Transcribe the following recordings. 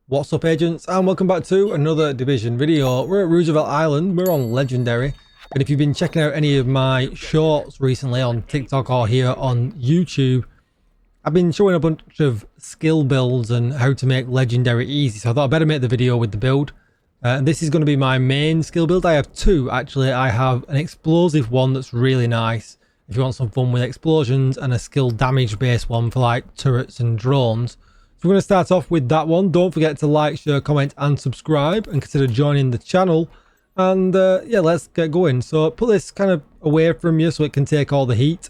What's up, agents, and welcome back to another Division video. We're at Roosevelt Island. We're on Legendary, and if you've been checking out any of my shorts recently on TikTok or here on YouTube, I've been showing a bunch of skill builds and how to make Legendary easy. So I thought I'd better make the video with the build. And this is going to be my main skill build. I have two, actually. I have an explosive one that's really nice if you want some fun with explosions, and a skill damage based one for like turrets and drones. So we're going to start off with that one. Don't forget to like, share, comment and subscribe, and consider joining the channel. And yeah, let's get going. So put this kind of away from you so it can take all the heat.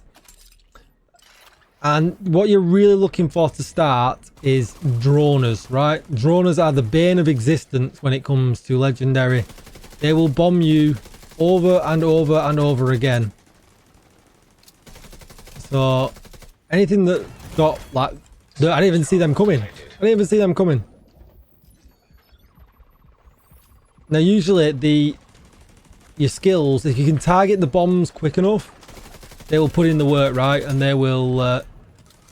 And what you're really looking for to start is droners, right? Droners are the bane of existence when it comes to Legendary. They will bomb you over and over and over again. So anything that got like... I didn't even see them coming. Now usually your skills, if you can target the bombs quick enough, they will put in the work, right? And they will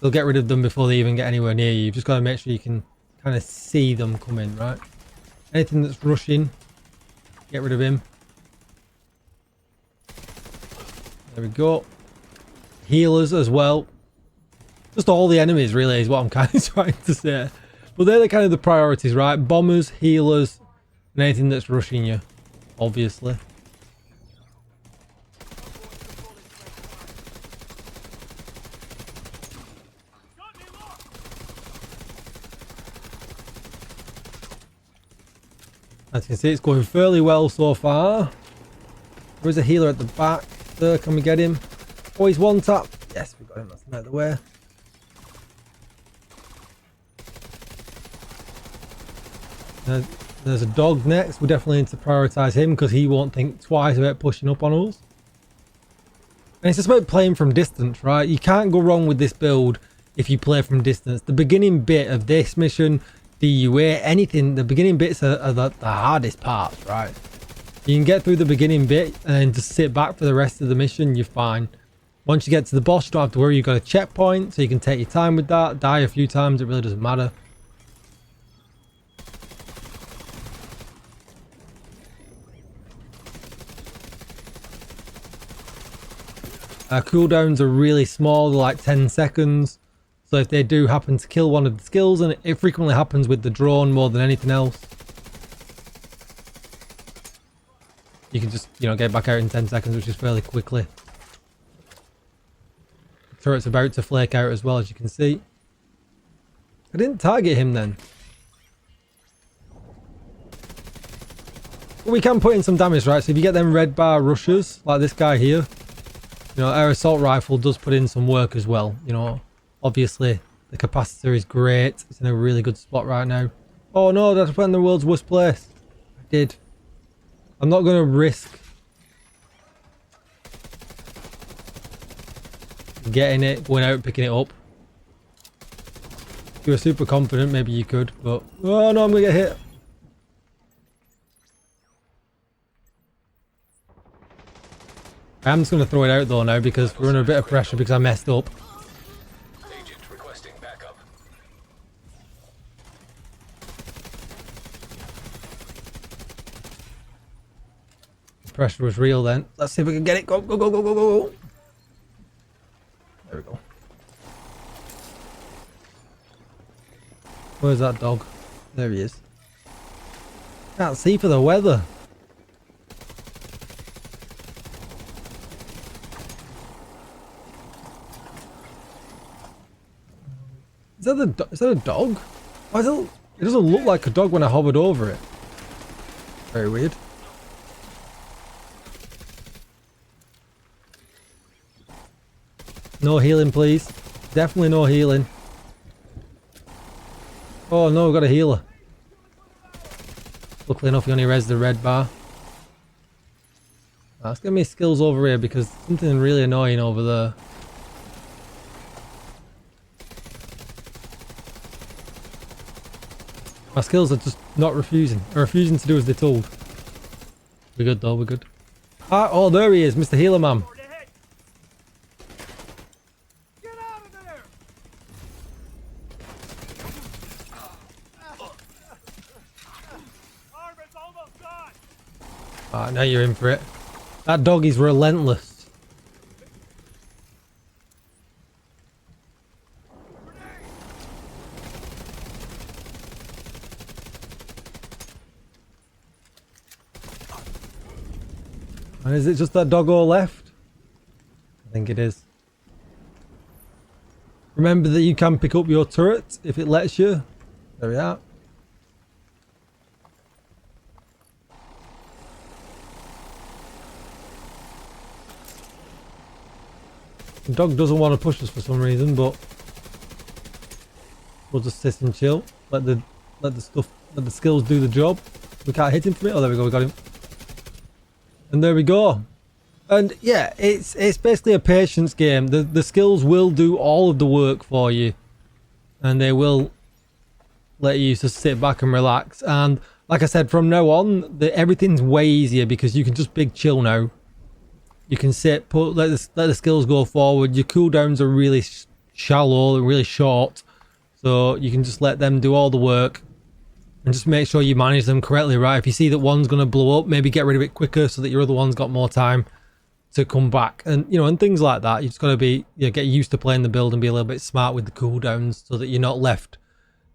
they'll get rid of them before they even get anywhere near you. You've just got to make sure you can kind of see them coming, right? Anything that's rushing, get rid of him. There we go. Healers as well. Just all the enemies really is what I'm kind of trying to say. But they're the kind of the priorities, right? Bombers, healers, and anything that's rushing you, obviously. As you can see, it's going fairly well so far. There is a healer at the back there. Can we get him? Oh, he's one tap. Yes, we got him. That's out of the way. There's a dog next. We definitely need to prioritize him because he won't think twice about pushing up on us. And it's just about playing from distance, right? You can't go wrong with this build if you play from distance. The beginning bit of this mission, DUA, anything, the beginning bits are the hardest parts, right? You can get through the beginning bit and then just sit back for the rest of the mission, you're fine. Once you get to the boss, you don't have to worry. You've got a checkpoint, so you can take your time with that. Die a few times, it really doesn't matter. Cooldowns are really small, they're like 10 seconds. So if they do happen to kill one of the skills, and it frequently happens with the drone more than anything else, you can just, you know, get back out in 10 seconds, which is fairly quickly. The turret's about to flake out as well, as you can see. I didn't target him then. But we can put in some damage, right? So if you get them red bar rushers, like this guy here, you know, our assault rifle does put in some work as well. You know, obviously the capacitor is great. It's in a really good spot right now. Oh no, that's put in the world's worst place. I did. I'm not going to risk getting it, going out and picking it up. If you were super confident, maybe you could, but... Oh no, I'm going to get hit. I'm just going to throw it out though now because we're under a bit of pressure because I messed up. Agent requesting backup. The pressure was real then. Let's see if we can get it. Go, go, go, go, go, go. There we go. Where's that dog? There he is. Can't see for the weather. Is that a dog? Why it doesn't look like a dog when I hovered over it. Very weird. No healing, please. Definitely no healing. Oh no, we've got a healer. Luckily enough, he only rezzed the red bar. Let's get me skills over here because something really annoying over there. My skills are just not refusing to do as they're told. We're good though, we're good. Ah, oh, there he is, Mr. Healer Man. Get out of there! Alright, now you're in for it. That dog is relentless. And is it just that doggo left? I think it is. Remember that you can pick up your turret if it lets you. There we are. The dog doesn't want to push us for some reason, but we'll just sit and chill. Let the skills do the job. We can't hit him from it. Oh, there we go. We got him. And there we go. And yeah, it's basically a patience game. The skills will do all of the work for you, and they will let you just sit back and relax. And like I said, from now on, everything's way easier because you can just big chill now. You can sit, let the skills go forward. Your cooldowns are really shallow, really short, so you can just let them do all the work. And just make sure you manage them correctly, right? If you see that one's going to blow up, maybe get rid of it quicker so that your other one's got more time to come back. And, you know, and things like that. You just got to be, you know, get used to playing the build and be a little bit smart with the cooldowns so that you're not left,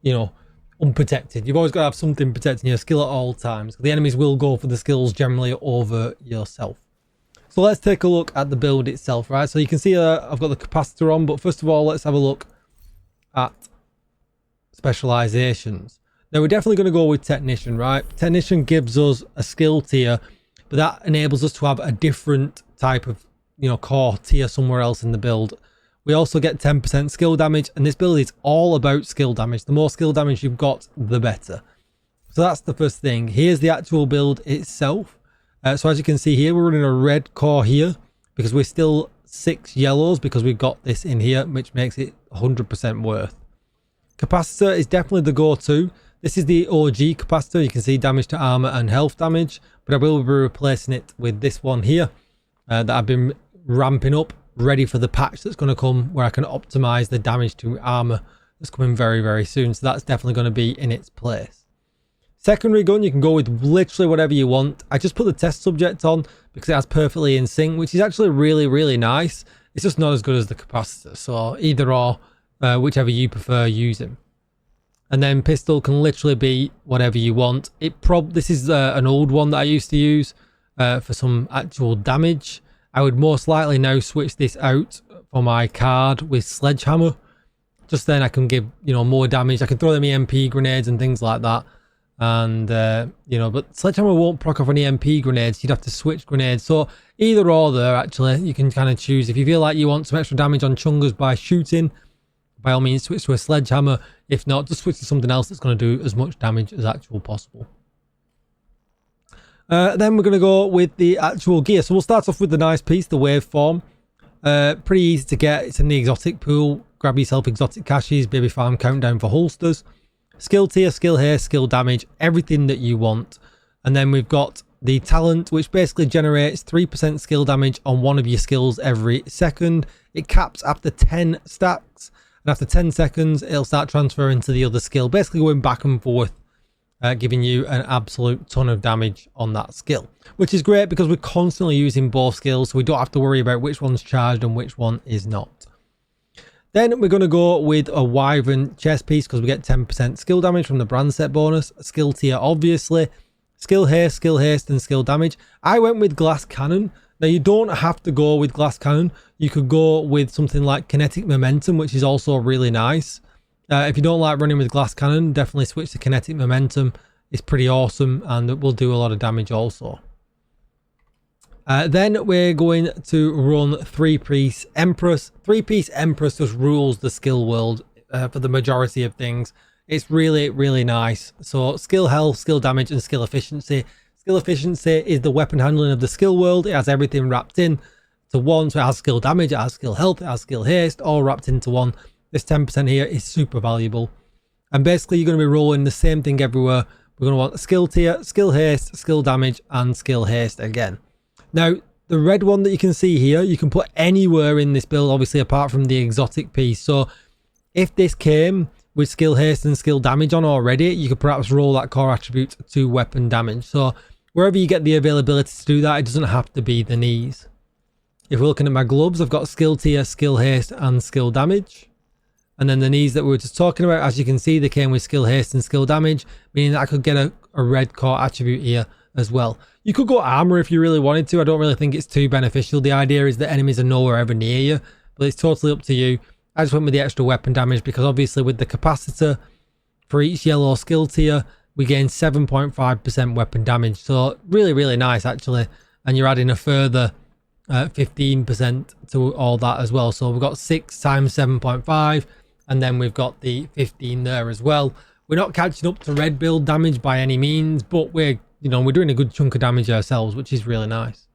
you know, unprotected. You've always got to have something protecting your skill at all times. The enemies will go for the skills generally over yourself. So let's take a look at the build itself, right? So you can see I've got the capacitor on, but first of all, let's have a look at specializations. Now, we're definitely going to go with Technician, right? Technician gives us a skill tier, but that enables us to have a different type of, you know, core tier somewhere else in the build. We also get 10% skill damage, and this build is all about skill damage. The more skill damage you've got, the better. So that's the first thing. Here's the actual build itself. So as you can see here, we're running a red core here because we're still 6 yellows because we've got this in here, which makes it 100% worth. Capacitor is definitely the go-to. This is the OG capacitor. You can see damage to armor and health damage, but I will be replacing it with this one here that I've been ramping up, ready for the patch that's going to come where I can optimize the damage to armor that's coming very, very soon. So that's definitely going to be in its place. Secondary gun, you can go with literally whatever you want. I just put the test subject on because it has perfectly in sync, which is actually really, really nice. It's just not as good as the capacitor. So either or, whichever you prefer using. And then pistol can literally be whatever you want. This is an old one that I used to use for some actual damage. I would most likely now switch this out for my card with sledgehammer. Just then I can give, you know, more damage. I can throw them EMP grenades and things like that. And, you know, but sledgehammer won't proc off any EMP grenades. You'd have to switch grenades. So either or there, actually, you can kind of choose. If you feel like you want some extra damage on chungas by shooting, by all means, switch to a sledgehammer. If not, just switch to something else that's going to do as much damage as actual possible. Then we're going to go with the actual gear. So we'll start off with the nice piece, the waveform. Pretty easy to get. It's in the exotic pool. Grab yourself exotic caches, baby farm countdown for holsters. Skill tier, skill haste, skill damage, everything that you want. And then we've got the talent, which basically generates 3% skill damage on one of your skills every second. It caps after 10 stacks. And after 10 seconds, it'll start transferring to the other skill, basically going back and forth, giving you an absolute ton of damage on that skill, which is great because we're constantly using both skills, so we don't have to worry about which one's charged and which one is not. Then we're going to go with a Wyvern chest piece because we get 10% skill damage from the brand set bonus. Skill tier, obviously. Skill haste, and skill damage. I went with glass cannon. Now, you don't have to go with glass cannon. You could go with something like kinetic momentum, which is also really nice. If you don't like running with glass cannon, definitely switch to kinetic momentum. It's pretty awesome and it will do a lot of damage also. Then we're going to run 3-piece Empress. 3-piece Empress just rules the skill world for the majority of things. It's really, really nice. So skill health, skill damage, and skill efficiency. Skill efficiency is the weapon handling of the skill world. It has everything wrapped in to one. So it has skill damage, it has skill health, it has skill haste, all wrapped into one. This 10% here is super valuable. And basically you're going to be rolling the same thing everywhere. We're going to want a skill tier, skill haste, skill damage, and skill haste again. Now, the red one that you can see here, you can put anywhere in this build, obviously, apart from the exotic piece. So if this came with skill haste and skill damage on already, you could perhaps roll that core attribute to weapon damage. So wherever you get the availability to do that, it doesn't have to be the knees. If we're looking at my gloves, I've got skill tier, skill haste, and skill damage. And then the knees that we were just talking about, as you can see, they came with skill haste and skill damage, meaning that I could get a red core attribute here as well. You could go armor if you really wanted to. I don't really think it's too beneficial. The idea is that enemies are nowhere ever near you, but it's totally up to you. I just went with the extra weapon damage because obviously with the capacitor for each yellow skill tier, we gain 7.5% weapon damage. So really, really nice actually. And you're adding a further 15% to all that as well. So we've got 6 times 7.5, and then we've got the 15 there as well. We're not catching up to red build damage by any means, but we're doing a good chunk of damage ourselves, which is really nice.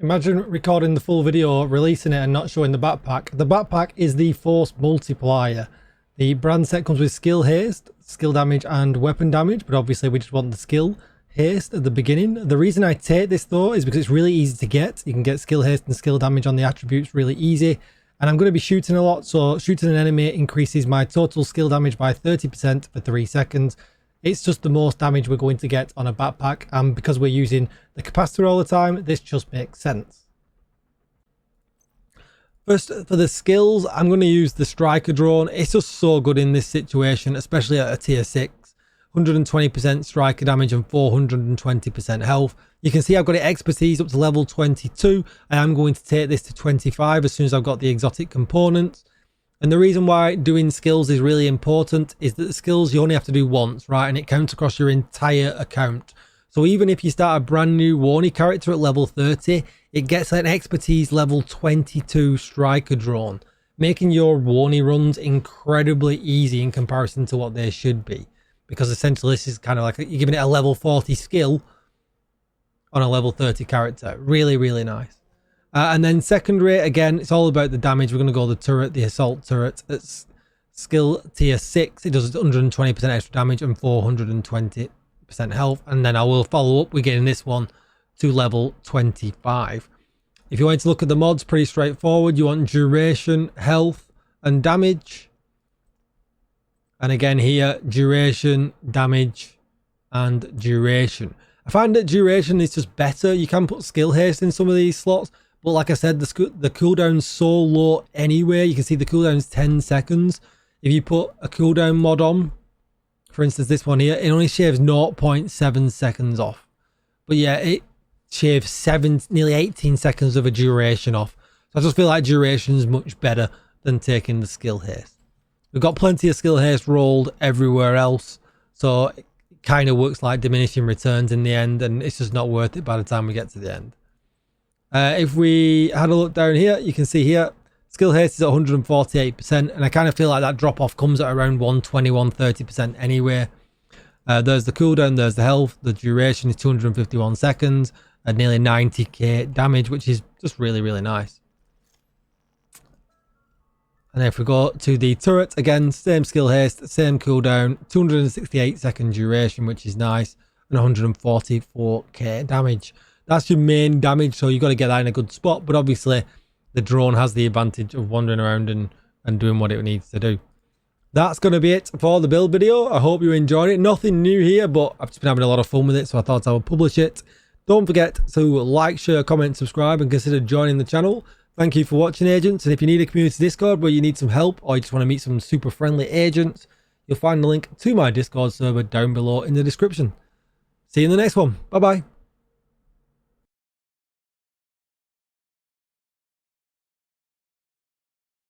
Imagine recording the full video, releasing it and not showing the backpack. The backpack is the force multiplier. The brand set comes with skill haste, skill damage and weapon damage, but obviously we just want the skill haste at the beginning. The reason I take this though is because it's really easy to get. You can get skill haste and skill damage on the attributes really easy. And I'm going to be shooting a lot, so shooting an enemy increases my total skill damage by 30% for 3 seconds. It's just the most damage we're going to get on a backpack, and because we're using the capacitor all the time, this just makes sense. First, for the skills, I'm going to use the striker drone. It's just so good in this situation, especially at a tier 6. 120% striker damage and 420% health. You can see I've got it expertise up to level 22. I am going to take this to 25 as soon as I've got the exotic components. And the reason why doing skills is really important is that the skills you only have to do once, right? And it counts across your entire account. So even if you start a brand new Warney character at level 30, it gets an expertise level 22 striker drone, making your Warney runs incredibly easy in comparison to what they should be. Because essentially this is kind of like you're giving it a level 40 skill on a level 30 character. Really, really nice. And then secondary, again, it's all about the damage. We're going to go the turret, the assault turret. It's skill tier 6. It does 120% extra damage and 420% health. And then I will follow up with getting this one to level 25. If you want to look at the mods, pretty straightforward. You want duration, health, and damage. And again here, duration, damage, and duration. I find that duration is just better. You can put skill haste in some of these slots, but like I said, the cooldown's so low anyway. You can see the cooldown's 10 seconds. If you put a cooldown mod on, for instance this one here, it only shaves 0.7 seconds off. But yeah, it shaves nearly 18 seconds of a duration off. So I just feel like duration is much better than taking the skill haste. We've got plenty of skill haste rolled everywhere else, so it kind of works like diminishing returns in the end, and it's just not worth it by the time we get to the end. If we had a look down here, you can see here, skill haste is at 148%, and I kind of feel like that drop off comes at around 120-130% anyway. There's the cooldown, there's the health, the duration is 251 seconds, and nearly 90k damage, which is just really, really nice. And if we go to the turret, again, same skill haste, same cooldown, 268 second duration, which is nice, and 144k damage. That's your main damage, so you've got to get that in a good spot, but obviously the drone has the advantage of wandering around and doing what it needs to do. That's going to be it for the build video. I hope you enjoyed it. Nothing new here, but I've just been having a lot of fun with it, so I thought I would publish it. Don't forget to like, share, comment, subscribe, and consider joining the channel. Thank you for watching, agents, and if you need a community Discord where you need some help or you just want to meet some super friendly agents, you'll find the link to my Discord server down below in the description. See you in the next one. Bye bye.